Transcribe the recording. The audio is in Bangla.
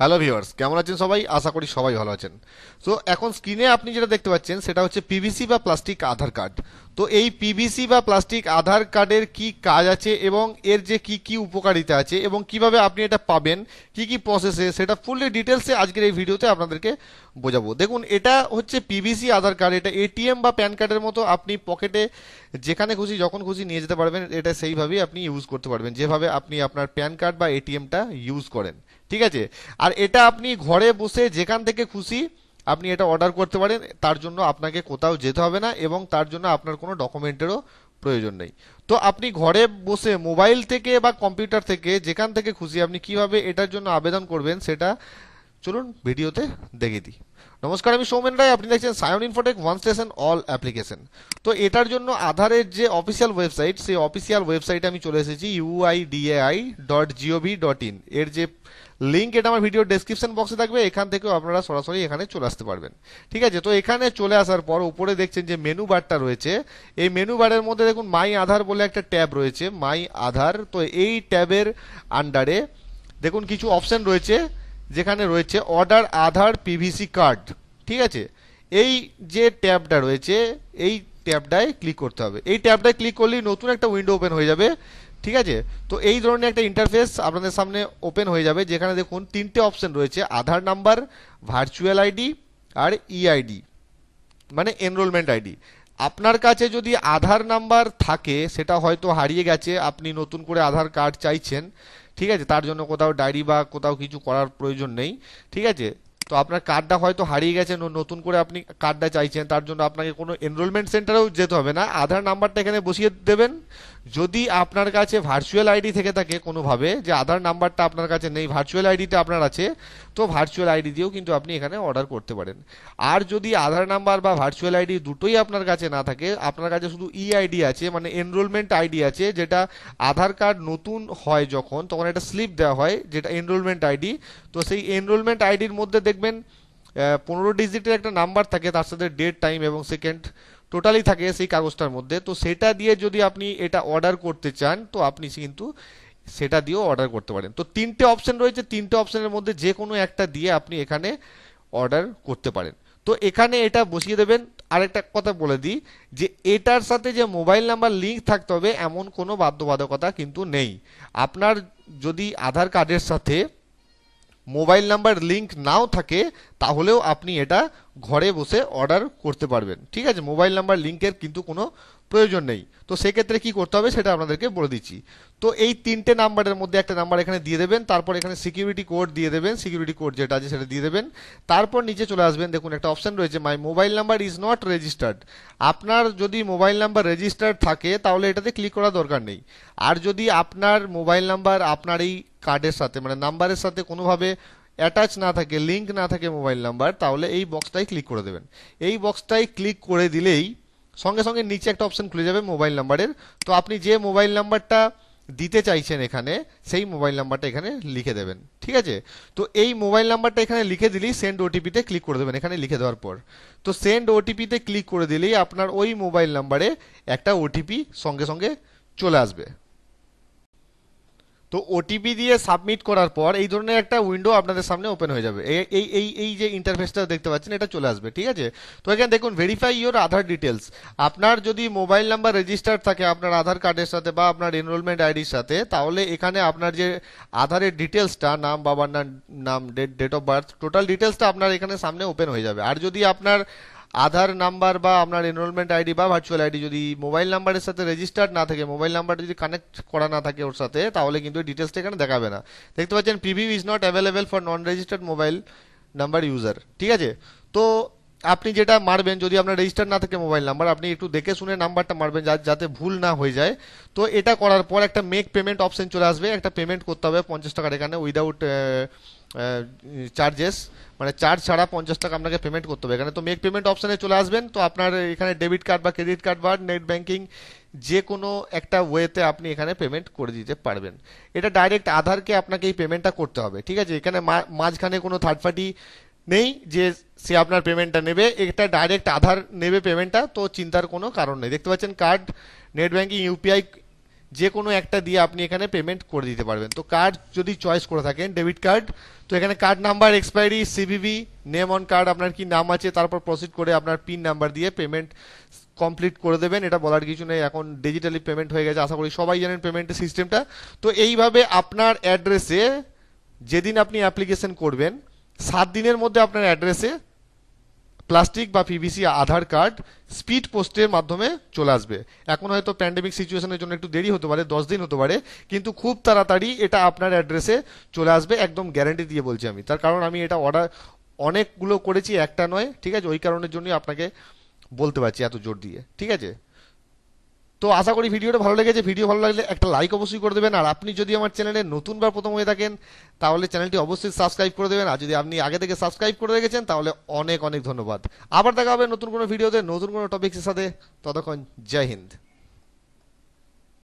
হ্যালো ভিউয়ার্স, কেমন আছেন সবাই? আশা করি সবাই ভালো আছেন। তো এখন স্ক্রিনে আপনি যেটা দেখতে পাচ্ছেন সেটা হচ্ছে পিভিসি বা প্লাস্টিক আধার কার্ড। তো এই পিভিসি বা প্লাস্টিক আধার কার্ডের কি কাজ আছে এবং এর যে কি কি উপকারিতা আছে এবং কিভাবে আপনি এটা পাবেন, কি কি প্রসেসে, সেটা ফুললি ডিটেলসে আজকের এই ভিডিওতে আপনাদেরকে বোঝাবো। দেখুন, এটা হচ্ছে পিভিসি আধার কার্ড। এটা এটিএম বা প্যান কার্ডের মতো আপনি পকেটে যেখানে খুশি যখন খুশি নিয়ে যেতে পারবেন। এটা সেইভাবেই আপনি ইউজ করতে পারবেন যেভাবে আপনি আপনার প্যান কার্ড বা এটিএমটা ইউজ করেন। ঠিক আছে? আর এটা আপনি ঘরে বসে যেখান থেকে খুশি আপনি এটা অর্ডার করতে পারেন। তার জন্য আপনাকে কোথাও যেতে হবে না এবং তার জন্য আপনার কোনো ডকুমেন্টেরও প্রয়োজন নেই। তো আপনি ঘরে বসে মোবাইল থেকে বা কম্পিউটার থেকে যেখান থেকে খুশি আপনি কিভাবে এটার জন্য আবেদন করবেন সেটা চলুন ভিডিওতে দেখে দিই। নমস্কার, আমি সৌমেন রায়, আপনি দেখছেন Sayan Infotech one station all application. তো এটার জন্য আধারের যে অফিসিয়াল ওয়েবসাইট, সেই অফিসিয়াল ওয়েবসাইটে আমি চলে এসেছি uidai.gov.in। এর যে লিঙ্ক, এটা আমার ভিডিও ডেসক্রিপশন বক্সে থাকবে, এখান থেকেও আপনারা সরাসরি এখানে চলে আসতে পারবেন। ঠিক আছে? তো এখানে চলে আসার পর উপরে দেখছেন যে মেনু বারটা রয়েছে। এই মেনু বারের মধ্যে দেখুন মাই আধার বলে একটা ট্যাব রয়েছে, মাই আধার। তো এই ট্যাবের আন্ডারে দেখুন কিছু অপশন রয়েছে, যেখানে রয়েছে অর্ডার আধার পিভিসি কার্ড। ঠিক আছে? এই যে ট্যাবটা রয়েছে এই ট্যাবটায় ক্লিক করতে হবে। এই ট্যাবটায় ক্লিক করলেই নতুন একটা উইন্ডো ওপেন হয়ে যাবে। ঠিক আছে? তো এই ধরনের একটা ইন্টারফেস আপনাদের সামনে ওপেন হয়ে যাবে, যেখানে দেখুন তিনটে অপশন রয়েছে: আধার নাম্বার, ভার্চুয়াল আইডি আর ইআইডি, মানে এনরোলমেন্ট আইডি। আপনার কাছে যদি আধার নাম্বার থাকে, সেটা হয়তো হারিয়ে গেছে, আপনি নতুন করে আধার কার্ড চাইছেন। ঠিক আছে? তার জন্য কোথাও ডায়েরি বা কোথাও কিছু করার প্রয়োজন নেই। ঠিক আছে? তো আপনার কার্ডটা হয়তো হারিয়ে গেছে, নতুন করে আপনি কার্ডটা চাইছেন, তার জন্য আপনাকে কোনো এনরোলমেন্ট সেন্টারেও যেতে হবে না, আধার নাম্বারটা এখানে বসিয়ে দেবেন। যদি আপনার কাছে ভার্চুয়াল আইডি থেকে থাকে কোনোভাবে, যে আধার নাম্বারটা আপনার কাছে নেই, ভার্চুয়াল আইডিটা আপনার আছে, তো ভার্চুয়াল আইডি দিয়েও কিন্তু আপনি এখানে অর্ডার করতে পারেন। আর যদি আধার নাম্বার বা ভার্চুয়াল আইডি দুটোই আপনার কাছে না থাকে, আপনার কাছে শুধু ইআইডি আছে, মানে এনরোলমেন্ট আইডি আছে, যেটা আধার কার্ড নতুন হয় যখন, তখন একটা স্লিপ দেওয়া হয় যেটা এনরোলমেন্ট আইডি। তো সেই এনরোলমেন্ট আইডির মধ্যে দেখবেন 15 ডিজিটের একটা নাম্বার থাকে, তার সাথে ডেট, টাইম এবং সেকেন্ড টোটালি থাকে সেই কাগজটার মধ্যে। তো সেটা দিয়ে যদি আপনি এটা অর্ডার করতে চান, তো আপনি কিন্তু সেটা দিয়েও অর্ডার করতে পারেন। তো তিনটে অপশন রয়েছে, তিনটে অপশনের মধ্যে যে কোনো একটা দিয়ে আপনি এখানে অর্ডার করতে পারেন। তো এখানে এটা বসিয়ে দেবেন। আরেকটা কথা বলে দিই, যে এটার সাথে যে মোবাইল নাম্বার লিঙ্ক থাকতে হবে এমন কোনো বাধ্যবাধকতা কিন্তু নেই। আপনার যদি আধার কার্ডের সাথে মোবাইল নাম্বার লিঙ্ক নাও থাকে, তাহলেও আপনি এটা ঘরে বসে অর্ডার করতে পারবেন। ঠিক আছে? মোবাইল নাম্বার লিঙ্কের কিন্তু কোনো প্রয়োজন নেই। তো সেক্ষেত্রে কি করতে হবে সেটা আপনাদেরকে বলে দিচ্ছি। তো এই তিনটে নাম্বারের মধ্যে একটা নাম্বার এখানে দিয়ে দেবেন, তারপর এখানে সিকিউরিটি কোড দিয়ে দেবেন, সিকিউরিটি কোড যেটা আছে সেটা দিয়ে দেবেন। তারপর নিচে চলে আসবেন, দেখুন একটা অপশন রয়েছে my mobile number is not registered. আপনার যদি মোবাইল নাম্বার রেজিস্টার্ড থাকে তাহলে এটাতে ক্লিক করার দরকার নেই। আর যদি আপনার মোবাইল নাম্বার আপনার এই কার্ডের সাথে, মানে নাম্বারের সাথে কোনোভাবে অ্যাটাচ না থাকে, লিঙ্ক না থাকে মোবাইল নাম্বার, তাহলে এই বক্সটাই ক্লিক করে দেবেন। এই বক্সটাই ক্লিক করে দিলেই সঙ্গে সঙ্গে নিচে একটা অপশন খুলে যাবে মোবাইল নাম্বারের। তো আপনি যে মোবাইল নাম্বারটা দিতে চাইছেন এখানে, সেই মোবাইল নাম্বারটা এখানে লিখে দেবেন। ঠিক আছে? তো এই মোবাইল নাম্বারটা এখানে লিখে দিলেই সেন্ড ওটিপিতে ক্লিক করে দেবেন। এখানে লিখে দেওয়ার পর তো সেন্ড ওটিপিতে ক্লিক করে দিলেই আপনার ওই মোবাইল নাম্বারে একটা ওটিপি সঙ্গে সঙ্গে চলে আসবে। তো ওটিপি দিয়ে সাবমিট করার পর এই ধরনের একটা উইন্ডো আপনাদের সামনে ওপেন হয়ে যাবে। এই এই এই এই যে ইন্টারফেসটা দেখতে পাচ্ছেন, এটা চলে আসবে। ঠিক আছে? তো এখানে দেখুন ভেরিফাই ইওর আধার ডিটেলস। আপনার যদি মোবাইল নাম্বার রেজিস্টার্ড থাকে আপনার আধার কার্ডের সাথে বা আপনার এনরোলমেন্ট আইডির সাথে, তাহলে এখানে আপনার যে আধারের ডিটেলসটা, নাম, বাবার নাম, ডেট অফ বার্থ, টোটাল ডিটেলসটা আপনার এখানে সামনে ওপেন হয়ে যাবে। আর যদি আপনার আধার নাম্বার বা আপনার এনরোলমেন্ট আইডি বা ভার্চুয়াল আইডি যদি মোবাইল নাম্বারের সাথে রেজিস্টার্ড না থাকে, মোবাইল নাম্বার যদি কানেক্ট করা না থাকে ওর সাথে, তাহলে কিন্তু ডিটেলসটা এখানে দেখাবে না। দেখতে পাচ্ছেন preview is not available for non registered mobile number user. ঠিক আছে? তো আপনি যেটা মারবেন, যদি আপনার রেজিস্টার না থাকে মোবাইল নাম্বার, আপনি একটু দেখে শুনে নাম্বারটা মারবেন যাতে ভুল না হয়ে যায়। তো এটা করার পর একটা মেক পেমেন্ট অপশন চলে আসবে। একটা পেমেন্ট করতে হবে 50 টাকার এখানে, উইদাউট চার্জেস, মানে চার্জ ছাড়া 50 টাকা আপনাকে পেমেন্ট করতে হবে এখানে। তো মেক পেমেন্ট অপশানে চলে আসবেন। তো আপনার এখানে ডেবিট কার্ড বা ক্রেডিট কার্ড বা নেট ব্যাঙ্কিং যে কোনো একটা ওয়েতে আপনি এখানে পেমেন্ট করে দিতে পারবেন। এটা ডাইরেক্ট আধারকে আপনাকে এই পেমেন্টটা করতে হবে। ঠিক আছে? এখানে মাঝখানে কোনো থার্ড পার্টি নেই যে সে আপনার পেমেন্টটা নেবে, এটা ডাইরেক্ট আধার নেবে পেমেন্টটা। তো চিন্তার কোনো কারণ নেই। দেখতে পাচ্ছেন কার্ড, নেট ব্যাঙ্কিং, ইউপিআই যে কোনো একটা দিয়ে আপনি এখানে পেমেন্ট করে দিতে পারবেন। তো কার্ড যদি চয়েস করে থাকেন ডেবিট কার্ড, তো এখানে card number, expiry, CVV, name on card, আপনার কি নাম আছে, তারপর প্রসিড করে আপনার পিন নাম্বার দিয়ে পেমেন্ট কমপ্লিট করে দেবেন। এটা বলার কিছু নেই, এখন ডিজিটালি পেমেন্ট হয়ে গেছে, আশা করি সবাই জানেন পেমেন্টের সিস্টেমটা। তো এইভাবে আপনার অ্যাড্রেসে যেদিন আপনি অ্যাপ্লিকেশন করবেন 7 দিনের মধ্যে আপনার অ্যাড্রেসে প্লাস্টিক বা পিভিসি আধার কার্ড স্পিড পোস্টের মাধ্যমে চলে আসবে। এখন হয়তো প্যান্ডেমিক সিচুয়েশনের জন্য একটু দেরি হতে পারে, 10 দিন হতে পারে, কিন্তু খুব তাড়াতাড়ি এটা আপনার অ্যাড্রেসে চলে আসবে, একদম গ্যারান্টি দিয়ে বলছি আমি। তার কারণ আমি এটা অর্ডার অনেকগুলো করেছি, একটা নয়, ঠিক আছে? ওই কারণের জন্যই আপনাকে বলতে পারছি এত জোর দিয়ে, ঠিক আছে? তো আশা করি ভিডিওটা ভালো লেগেছে। ভিডিও ভালো লাগলে একটা লাইক অবশ্যই করে দেবেন, আর আপনি যদি আমার চ্যানেলে নতুনবার প্রথম হয়ে থাকেন তাহলে চ্যানেলটি অবশ্যই সাবস্ক্রাইব করে দেবেন, আর যদি আপনি আগে থেকে সাবস্ক্রাইব করে রেখেছেন তাহলে অনেক অনেক ধন্যবাদ। আবার দেখা হবে নতুন কোনো ভিডিওতে নতুন কোনো টপিক্সের সাথে। ততক্ষণ জয় হিন্দ।